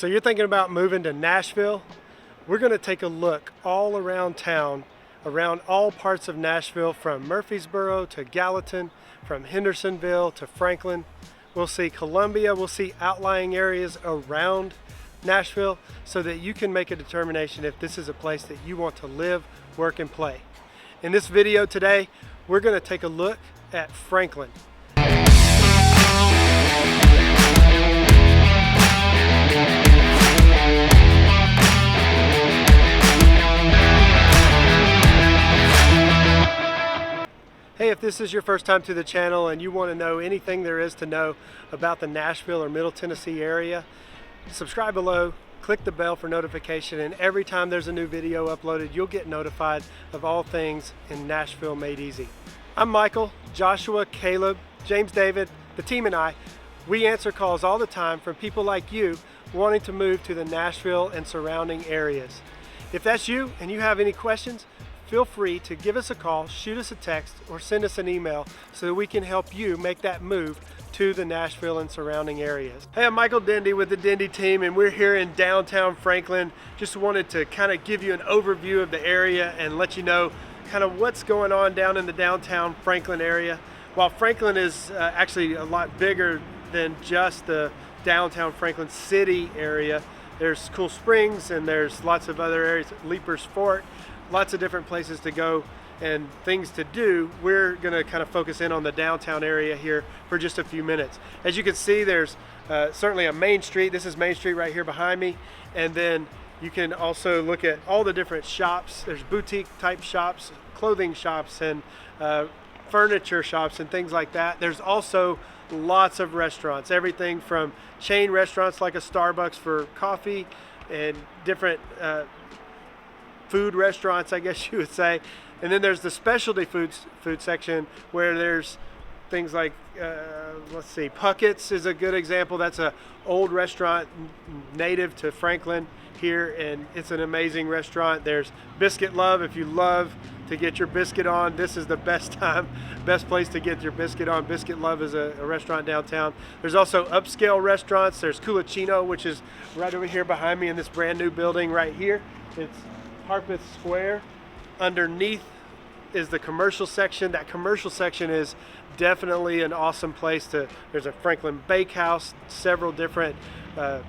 So you're thinking about moving to Nashville? We're going to take a look all around town, around all parts of Nashville, from Murfreesboro to Gallatin, from Hendersonville to Franklin. We'll see Columbia, we'll see outlying areas around Nashville so that you can make a determination if this is a place that you want to live, work, and play. In this video today, we're going to take a look at Franklin. Hey, if this is your first time to the channel and you want to know anything there is to know about the Nashville or Middle Tennessee area, subscribe below, click the bell for notification, and every time there's a new video uploaded, you'll get notified of all things in Nashville Made Easy. I'm Michael, Joshua, Caleb, James David, the team and I. We answer calls all the time from people like you wanting to move to the Nashville and surrounding areas. If that's you and you have any questions, feel free to give us a call, shoot us a text, or send us an email so that we can help you make that move to the Nashville and surrounding areas. Hey, I'm Michael Dendy with the Dendy team, and we're here in downtown Franklin. Just wanted to kind of give you an overview of the area and let you know kind of what's going on down in the downtown Franklin area. While Franklin is actually a lot bigger than just the downtown Franklin city area, there's Cool Springs and there's lots of other areas, Leiper's Fort, lots of different places to go and things to do. We're going to kind of focus in on the downtown area here for just a few minutes. As you can see, there's certainly a main street. This is Main Street right here behind me, and then you can also look at all the different shops. There's boutique type shops, clothing shops, and furniture shops and things like that. There's also lots of restaurants, everything from chain restaurants like a Starbucks for coffee and different food restaurants, I guess you would say. And then there's the specialty food section where there's things like, let's see, Puckett's is a good example. That's an old restaurant native to Franklin here, and it's an amazing restaurant. There's Biscuit Love. If you love to get your biscuit on, this is the best place to get your biscuit on. Biscuit Love is a restaurant downtown. There's also upscale restaurants. There's Culacino, which is right over here behind me in this brand new building right here. It's Harpeth Square. Underneath is the commercial section. That commercial section is definitely an awesome place to, there's a Franklin Bakehouse, several different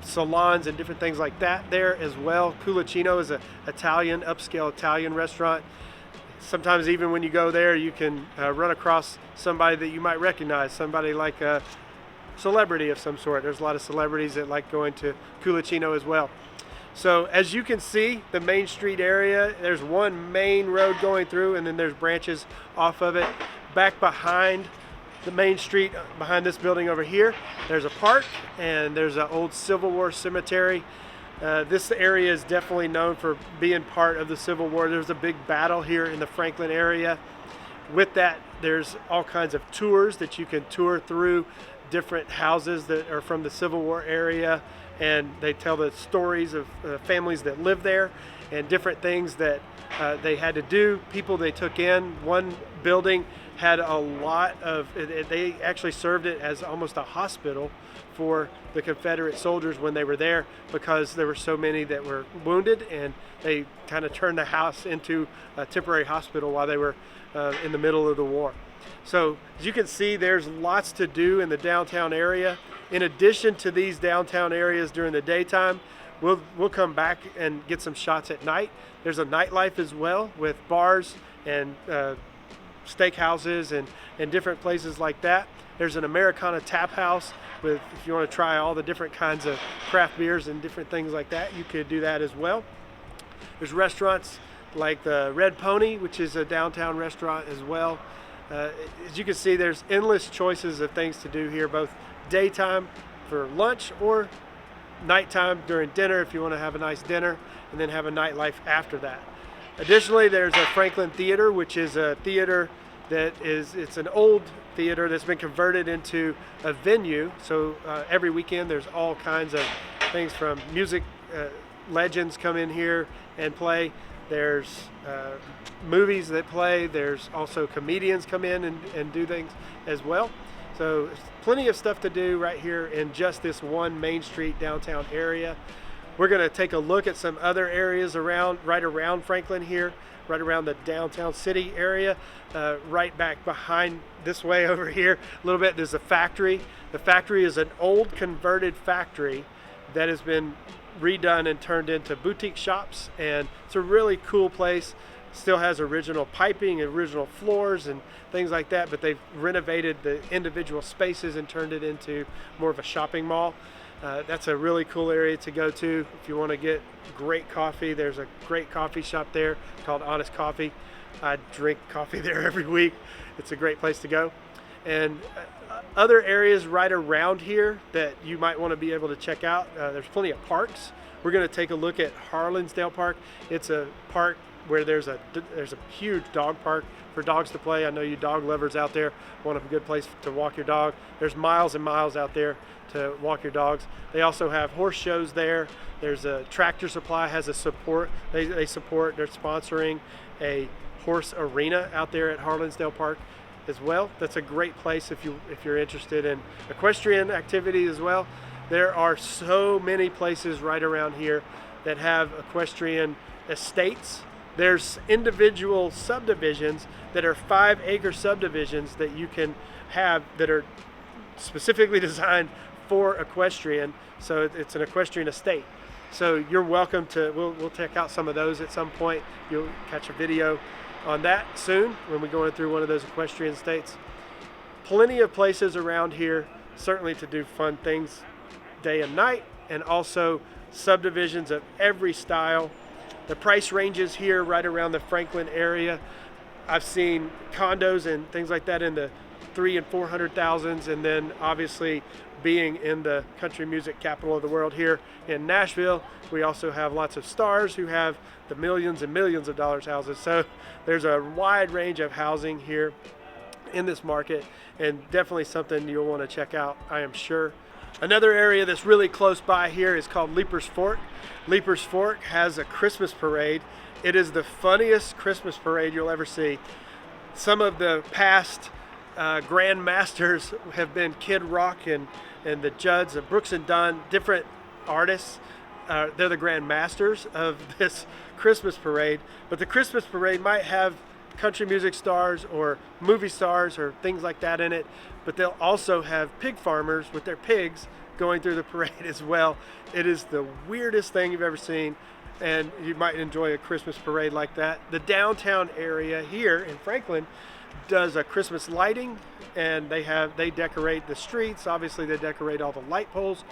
salons and different things like that there as well. Culacino is an Italian, upscale Italian restaurant. Sometimes even when you go there, you can run across somebody that you might recognize, somebody like a celebrity of some sort. There's a lot of celebrities that like going to Culacino as well. So as you can see, the Main Street area, there's one main road going through, and then there's branches off of it. Back behind the Main Street, behind this building over here, there's a park, and there's an old Civil War cemetery. This area is definitely known for being part of the Civil War. There's a big battle here in the Franklin area. With that, there's all kinds of tours that you can tour through different houses that are from the Civil War area, and they tell the stories of families that lived there and different things that they had to do, people they took in. One building had a lot of, they actually served it as almost a hospital for the Confederate soldiers when they were there, because there were so many that were wounded, and they kind of turned the house into a temporary hospital while they were in the middle of the war. So as you can see, there's lots to do in the downtown area. In addition to these downtown areas during the daytime, we'll come back and get some shots at night. There's a nightlife as well, with bars and steakhouses and different places like that. There's an Americana tap house with, if you want to try all the different kinds of craft beers and different things like that, you could do that as well. There's restaurants like the Red Pony, which is a downtown restaurant as well. As you can see, there's endless choices of things to do here, both daytime for lunch or nighttime during dinner if you want to have a nice dinner, and then have a nightlife after that. Additionally, there's a Franklin Theater, which is a theater that it's an old theater that's been converted into a venue. So every weekend there's all kinds of things, from music legends come in here and play. There's movies that play. There's also comedians come in and do things as well. So plenty of stuff to do right here in just this one Main Street downtown area. We're going to take a look at some other areas right around Franklin here, right around the downtown city area. Right back behind this way over here a little bit, there's a factory. The factory is an old converted factory that has been redone and turned into boutique shops, and it's a really cool place. Still has original piping, original floors and things like that, but they've renovated the individual spaces and turned it into more of a shopping mall. That's a really cool area to go to if you want to get great coffee. There's a great coffee shop there called Honest Coffee. I drink coffee there every week. It's a great place to go. And other areas right around here that you might want to be able to check out, there's plenty of parks. We're going to take a look at Harlansdale Park. It's a park where there's a huge dog park for dogs to play. I know you dog lovers out there want a good place to walk your dog. There's miles and miles out there to walk your dogs. They also have horse shows there. There's a Tractor Supply has a support. They're sponsoring a horse arena out there at Harlansdale Park as well. That's a great place if you're interested in equestrian activity as well. There are so many places right around here that have equestrian estates. There's individual subdivisions that are 5-acre subdivisions that you can have that are specifically designed for equestrian. So it's an equestrian estate. So you're welcome to, we'll check out some of those at some point. You'll catch a video on that soon when we're going through one of those equestrian estates. Plenty of places around here, certainly to do fun things day and night, and also subdivisions of every style. The price ranges here right around the Franklin area. I've seen condos and things like that in the 300,000 and 400,000s, and then obviously being in the country music capital of the world here in Nashville, we also have lots of stars who have the millions and millions of dollars houses. So there's a wide range of housing here in this market, and definitely something you'll want to check out, I am sure. Another area that's really close by here is called Leiper's Fork. Leiper's Fork has a Christmas parade. It is the funniest Christmas parade you'll ever see. Some of the past Grand Masters have been Kid Rock and the Judds, Brooks and Dunn, different artists. They're the Grand Masters of this Christmas parade. But the Christmas parade might have country music stars or movie stars or things like that in it, but they'll also have pig farmers with their pigs going through the parade as well. It is the weirdest thing you've ever seen, and you might enjoy a Christmas parade like that. The downtown area here in Franklin does a Christmas lighting, and they decorate the streets. Obviously they decorate all the light poles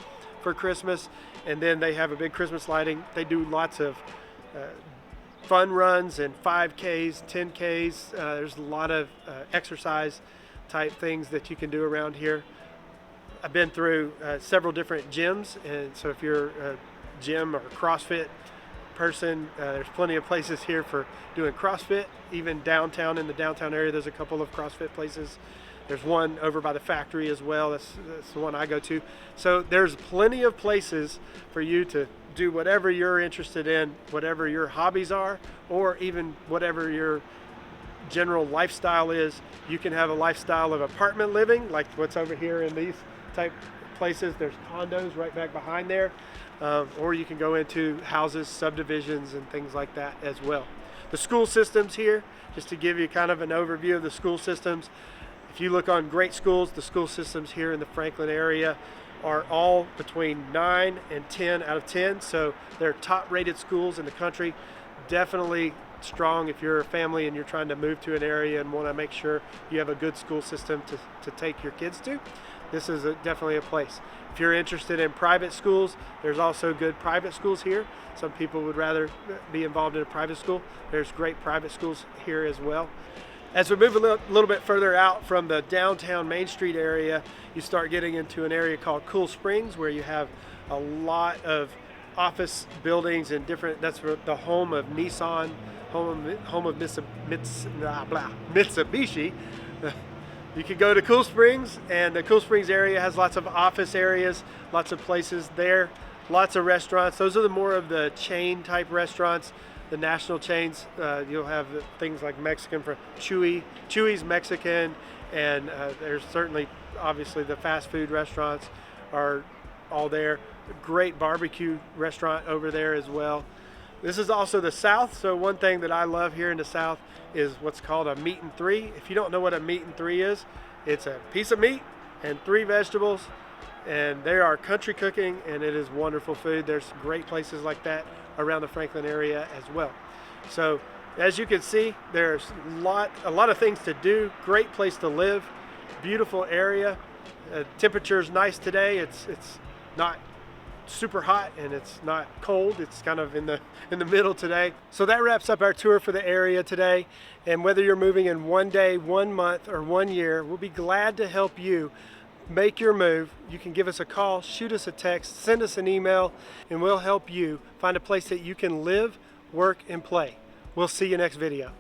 for Christmas, and then they have a big Christmas lighting. They do lots of fun runs and 5Ks, 10Ks. There's a lot of exercise type things that you can do around here. I've been through several different gyms, and so if you're a gym or a CrossFit person, there's plenty of places here for doing CrossFit. Even downtown, in the downtown area, there's a couple of CrossFit places. There's one over by the factory as well. That's the one I go to. So there's plenty of places for you to do whatever you're interested in, whatever your hobbies are, or even whatever your general lifestyle is. You can have a lifestyle of apartment living, like what's over here in these type places. There's condos right back behind there, or you can go into houses, subdivisions, and things like that as well. The school systems here, just to give you kind of an overview of the school systems. If you look on great schools, the school systems here in the Franklin area are all between 9 and 10 out of 10. So they're top rated schools in the country. Definitely strong if you're a family and you're trying to move to an area and want to make sure you have a good school system to take your kids to. This is definitely a place. If you're interested in private schools, there's also good private schools here. Some people would rather be involved in a private school. There's great private schools here as well. As we move a little bit further out from the downtown Main Street area, you start getting into an area called Cool Springs, where you have a lot of office buildings and different. That's the home of Nissan, home of Mitsubishi. You could go to Cool Springs, and the Cool Springs area has lots of office areas, lots of places there, lots of restaurants. Those are more of the chain type restaurants. The national chains, you'll have things like Mexican for Chuy's Mexican, and there's certainly Obviously the fast food restaurants are all there. Great barbecue restaurant over there as well. This is also the South, so one thing that I love here in the South is what's called a meat and three. If you don't know what a meat and three is, it's a piece of meat and 3 vegetables, and they are country cooking, and it is wonderful food. There's great places like that around the Franklin area as well. So as you can see, there's a lot of things to do. Great place to live, beautiful area. Temperature's nice today. It's not super hot and it's not cold. It's kind of in the middle today. So that wraps up our tour for the area today. And whether you're moving in 1 day, 1 month, or 1 year, we'll be glad to help you make your move. You can give us a call, shoot us a text, send us an email, and we'll help you find a place that you can live, work, and play. We'll see you next video.